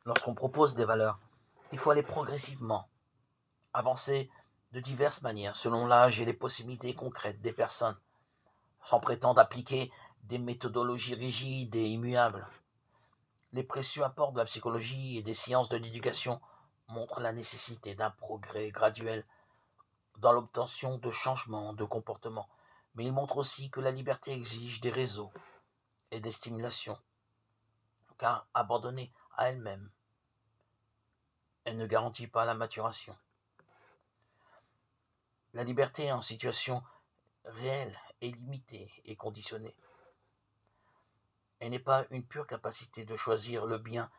Lorsqu'on propose des valeurs, il faut aller progressivement, avancer de diverses manières, selon l'âge et les possibilités concrètes des personnes, sans prétendre appliquer des méthodologies rigides et immuables. Les précieux apports de la psychologie et des sciences de l'éducation montrent la nécessité d'un progrès graduel dans l'obtention de changements de comportement, mais ils montrent aussi que la liberté exige des réseaux et des stimulations, car abandonnée à elle-même, elle ne garantit pas la maturation. La liberté en situation réelle est limitée et conditionnée. Elle n'est pas une pure capacité de choisir le bien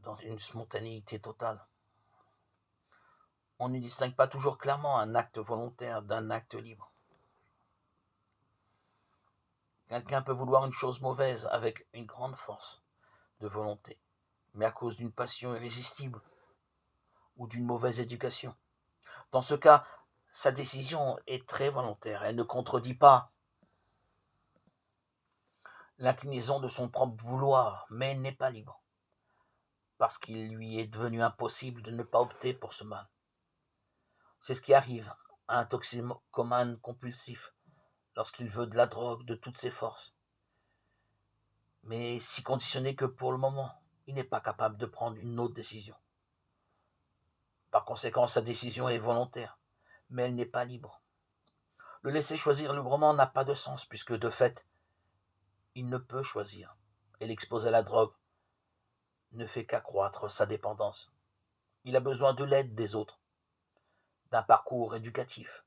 dans une spontanéité totale. On ne distingue pas toujours clairement un acte volontaire d'un acte libre. Quelqu'un peut vouloir une chose mauvaise avec une grande force de volonté, mais à cause d'une passion irrésistible ou d'une mauvaise éducation. Dans ce cas, sa décision est très volontaire. Elle ne contredit pas l'inclinaison de son propre vouloir, mais elle n'est pas libre, parce qu'il lui est devenu impossible de ne pas opter pour ce mal. C'est ce qui arrive à un toxicomane compulsif lorsqu'il veut de la drogue de toutes ses forces, mais si conditionné que pour le moment, il n'est pas capable de prendre une autre décision. Par conséquent, sa décision est volontaire, mais elle n'est pas libre. Le laisser choisir librement n'a pas de sens, puisque de fait, il ne peut choisir, et l'exposer à la drogue ne fait qu'accroître sa dépendance. Il a besoin de l'aide des autres, d'un parcours éducatif,